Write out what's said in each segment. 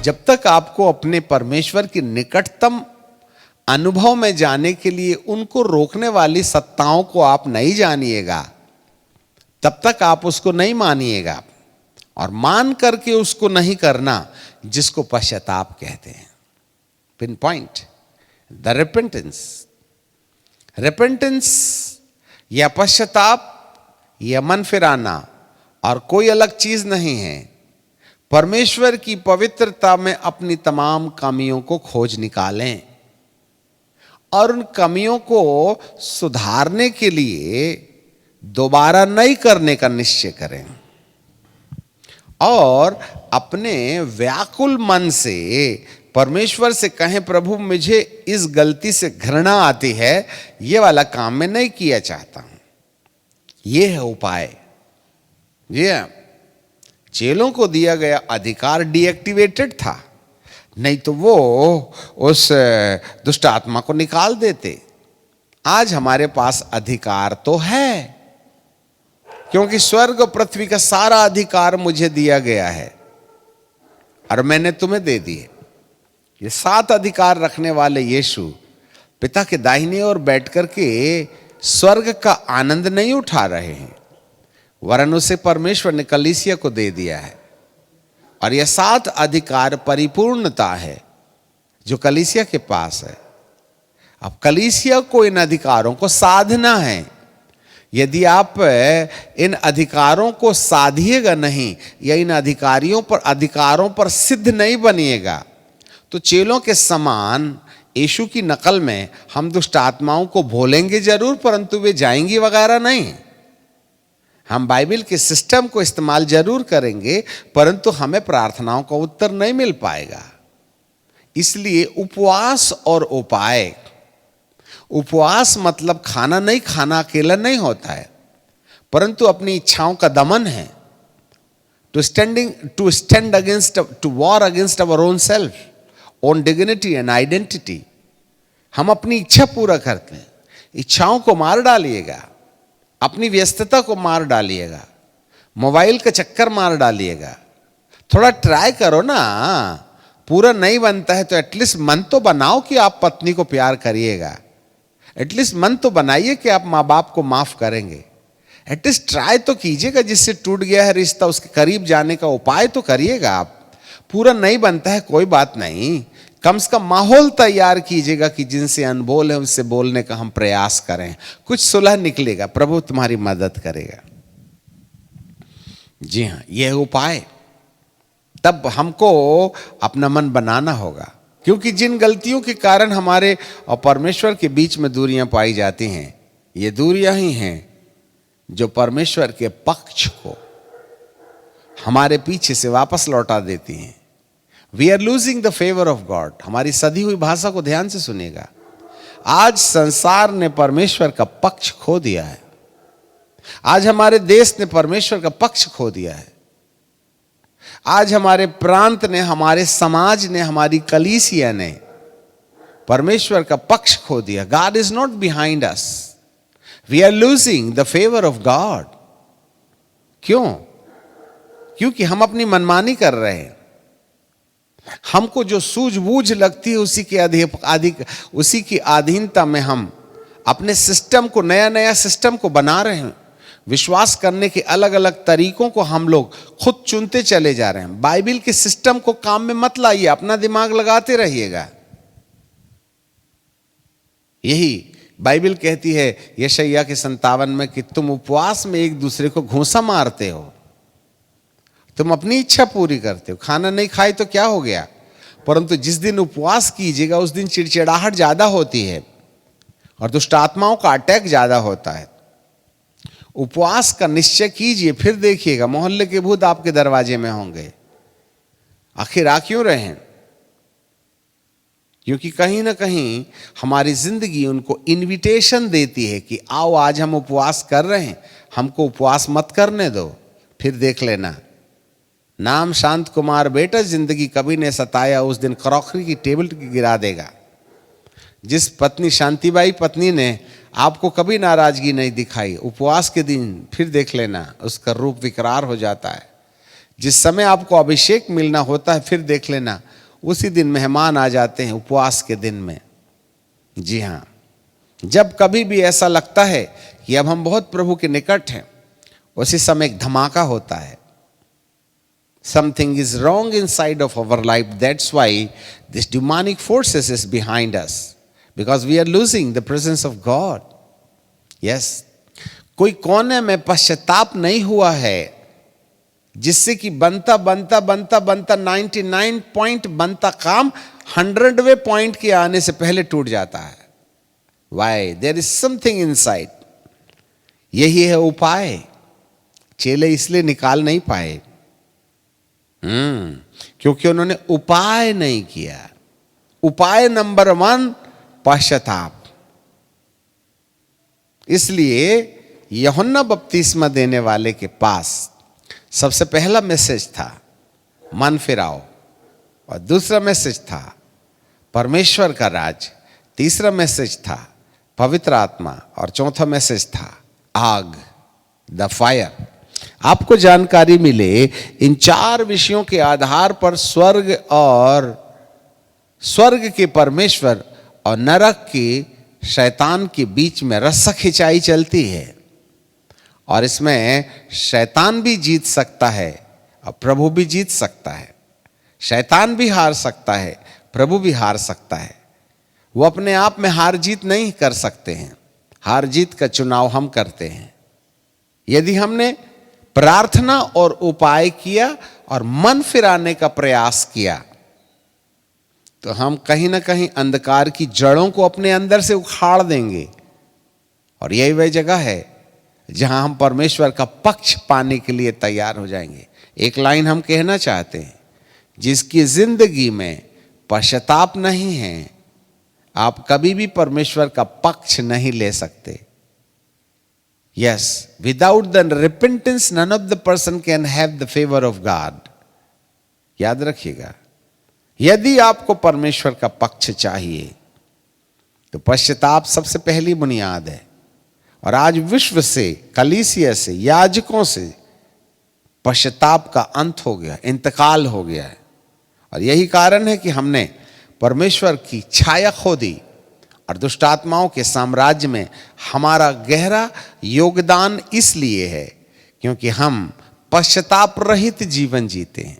जब तक आपको अपने परमेश्वर की निकटतम अनुभव में जाने के लिए उनको रोकने वाली सत्ताओं को आप नहीं जानिएगा, तब तक आप उसको नहीं मानिएगा। और मान करके उसको नहीं करना, जिसको पश्चाताप कहते हैं। पिन पॉइंट, द रिपेंटेंस या पश्चाताप या मन फिराना और कोई अलग चीज नहीं है। परमेश्वर की पवित्रता में अपनी तमाम कमियों को खोज निकालें और उन कमियों को सुधारने के लिए दोबारा नहीं करने का निश्चय करें और अपने व्याकुल मन से परमेश्वर से कहें, प्रभु मुझे इस गलती से घृणा आती है, ये वाला काम मैं नहीं किया चाहता हूं। ये है उपाय। ये चेलों को दिया गया अधिकार डीएक्टिवेटेड था, नहीं तो वो उस दुष्ट आत्मा को निकाल देते। आज हमारे पास अधिकार तो है, क्योंकि स्वर्ग और पृथ्वी का सारा अधिकार मुझे दिया गया है और मैंने तुम्हें दे दिए। ये 7 अधिकार रखने वाले यीशु पिता के दाहिने ओर बैठ करके स्वर्ग का आनंद नहीं उठा रहे हैं, वरन उसे परमेश्वर ने कलीसिया को दे दिया है। और यह 7 अधिकार परिपूर्णता है जो कलीसिया के पास है। अब कलीसिया को इन अधिकारों को साधना है। यदि आप इन अधिकारों को साधिएगा नहीं या इन अधिकारों पर सिद्ध नहीं बनिएगा, तो चेलों के समान यीशु की नकल में हम दुष्ट आत्माओं को भोलेंगे जरूर, परंतु वे जाएंगी वगैरह नहीं। हम बाइबल के सिस्टम को इस्तेमाल जरूर करेंगे, परंतु हमें प्रार्थनाओं का उत्तर नहीं मिल पाएगा। इसलिए उपवास और उपाय, उपवास मतलब खाना नहीं खाना अकेला नहीं होता है, परंतु अपनी इच्छाओं का दमन है। To stand against, to war against our own self, own dignity and identity. हम अपनी इच्छा पूरा करते हैं। इच्छाओं को मार डालिएगा, अपनी व्यस्तता को मार डालिएगा, मोबाइल का चक्कर मार डालिएगा। थोड़ा ट्राई करो ना, पूरा नहीं बनता है तो एटलीस्ट मन तो बनाओ कि आप पत्नी को प्यार करिएगा। एटलीस्ट मन तो बनाइए कि आप माँ बाप को माफ करेंगे। एटलीस्ट ट्राई तो कीजिएगा, जिससे टूट गया है रिश्ता उसके करीब जाने का उपाय तो करिएगा आप। पूरा नहीं बनता है कोई बात नहीं, कम से कम माहौल तैयार कीजिएगा कि जिनसे अनबोल है उनसे बोलने का हम प्रयास करें, कुछ सुलह निकलेगा, प्रभु तुम्हारी मदद करेगा। जी हाँ, यह उपाय। तब हमको अपना मन बनाना होगा, क्योंकि जिन गलतियों के कारण हमारे और परमेश्वर के बीच में दूरियां पाई जाती हैं, ये दूरियां ही हैं जो परमेश्वर के पक्ष को हमारे पीछे से वापस लौटा देती हैं। We are losing the favour of God. हमारी सधी हुई भाषा को ध्यान से सुनिएगा। आज संसार ने परमेश्वर का पक्ष खो दिया है। आज हमारे देश ने परमेश्वर का पक्ष खो दिया है। आज हमारे प्रांत ने, हमारे समाज ने, हमारी कलीसिया ने परमेश्वर का पक्ष खो दिया। God is not behind us, we are losing the favour of God. क्यों? क्योंकि हम अपनी मनमानी कर रहे हैं। हमको जो सूझबूझ लगती है उसी की अधीनता में हम अपने सिस्टम को, नया नया सिस्टम को बना रहे हैं। विश्वास करने के अलग अलग तरीकों को हम लोग खुद चुनते चले जा रहे हैं। बाइबल के सिस्टम को काम में मत लाइए, अपना दिमाग लगाते रहिएगा। यही बाइबल कहती है यशायाह के 57 में कि तुम उपवास में एक दूसरे को घूंसा मारते हो, तुम अपनी इच्छा पूरी करते हो। खाना नहीं खाए तो क्या हो गया, परंतु जिस दिन उपवास कीजिएगा उस दिन चिड़चिड़ाहट ज्यादा होती है और दुष्ट आत्माओं का अटैक ज्यादा होता है। उपवास का निश्चय कीजिए, फिर देखिएगा मोहल्ले के भूत आपके दरवाजे में होंगे। आखिर आ क्यों रहे हैं? क्योंकि कहीं ना कहीं हमारी जिंदगी उनको इनविटेशन देती है कि आओ आज हम उपवास कर रहे हैं, हमको उपवास मत करने दो, फिर देख लेना। नाम शांत कुमार बेटा जिंदगी कभी ने सताया, उस दिन क्रॉकरी की टेबल गिरा देगा। जिस पत्नी शांतिबाई पत्नी ने आपको कभी नाराजगी नहीं दिखाई, उपवास के दिन फिर देख लेना उसका रूप विकरार हो जाता है। जिस समय आपको अभिषेक मिलना होता है, फिर देख लेना उसी दिन मेहमान आ जाते हैं उपवास के दिन में। जी हाँ, जब कभी भी ऐसा लगता है कि अब हम बहुत प्रभु के निकट हैं, उसी समय एक धमाका होता है। Something is wrong inside of our life. That's why this demonic forces is behind us, because we are losing the presence of God. Yes, कोई कोने में पश्चाताप नहीं हुआ है जिससे कि बनता बनता बनता बनता 99 पॉइंट बनता काम 100वें पॉइंट के आने से पहले टूट जाता है। Why? There is something inside. यही है उपाय। चेले इसलिए निकाल नहीं पाए क्योंकि उन्होंने उपाय नहीं किया। उपाय नंबर 1 पश्चाताप। इसलिए यूहन्ना बपतिस्मा देने वाले के पास सबसे पहला मैसेज था मन फिराओ, और दूसरा मैसेज था परमेश्वर का राज, तीसरा मैसेज था पवित्र आत्मा, और चौथा मैसेज था आग, द फायर। आपको जानकारी मिले इन 4 विषयों के आधार पर स्वर्ग के परमेश्वर और नरक के शैतान के बीच में रस्सा खिंचाई चलती है, और इसमें शैतान भी जीत सकता है और प्रभु भी जीत सकता है। शैतान भी हार सकता है, प्रभु भी हार सकता है। वो अपने आप में हार जीत नहीं कर सकते हैं, हार जीत का चुनाव हम करते हैं। यदि हमने प्रार्थना और उपाय किया और मन फिराने का प्रयास किया, तो हम कहीं ना कहीं अंधकार की जड़ों को अपने अंदर से उखाड़ देंगे, और यही वह जगह है जहां हम परमेश्वर का पक्ष पाने के लिए तैयार हो जाएंगे। एक लाइन हम कहना चाहते हैं, जिसकी जिंदगी में पश्चाताप नहीं है, आप कभी भी परमेश्वर का पक्ष नहीं ले सकते। Yes, without the repentance, none of the person can have the favor of God. याद रखिएगा, यदि आपको परमेश्वर का पक्ष चाहिए तो पश्चाताप सबसे पहली बुनियाद है। और आज विश्व से, कलीसिया से, याजकों से पश्चाताप का अंत हो गया, इंतकाल हो गया है। और यही कारण है कि हमने परमेश्वर की छाया खो दी, और दुष्ट आत्माओं के साम्राज्य में हमारा गहरा योगदान इसलिए है क्योंकि हम पश्चाताप रहित जीवन जीते हैं।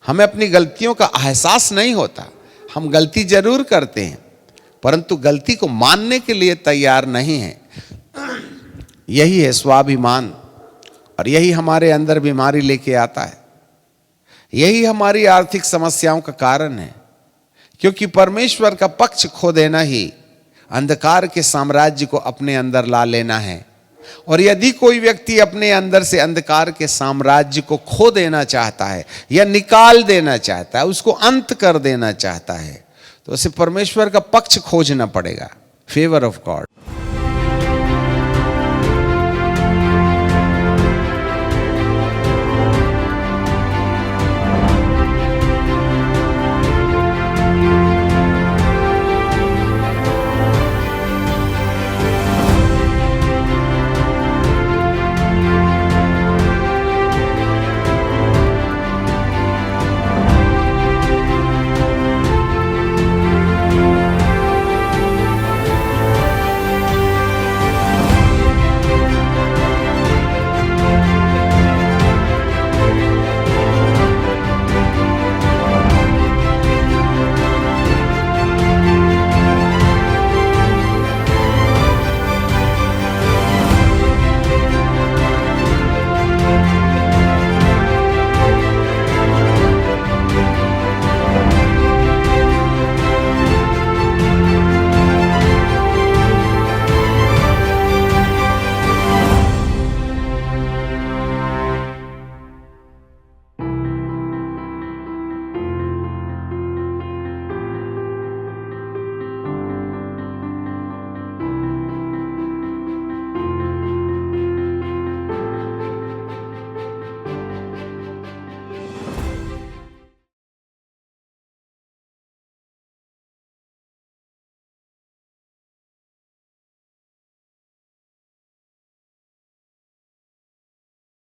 हमें अपनी गलतियों का एहसास नहीं होता। हम गलती जरूर करते हैं, परंतु गलती को मानने के लिए तैयार नहीं है। यही है स्वाभिमान, और यही हमारे अंदर बीमारी लेके आता है। यही हमारी आर्थिक समस्याओं का कारण है, क्योंकि परमेश्वर का पक्ष खो देना ही अंधकार के साम्राज्य को अपने अंदर ला लेना है। और यदि कोई व्यक्ति अपने अंदर से अंधकार के साम्राज्य को खो देना चाहता है या निकाल देना चाहता है, उसको अंत कर देना चाहता है, तो उसे परमेश्वर का पक्ष खोजना पड़ेगा, फेवर ऑफ गॉड।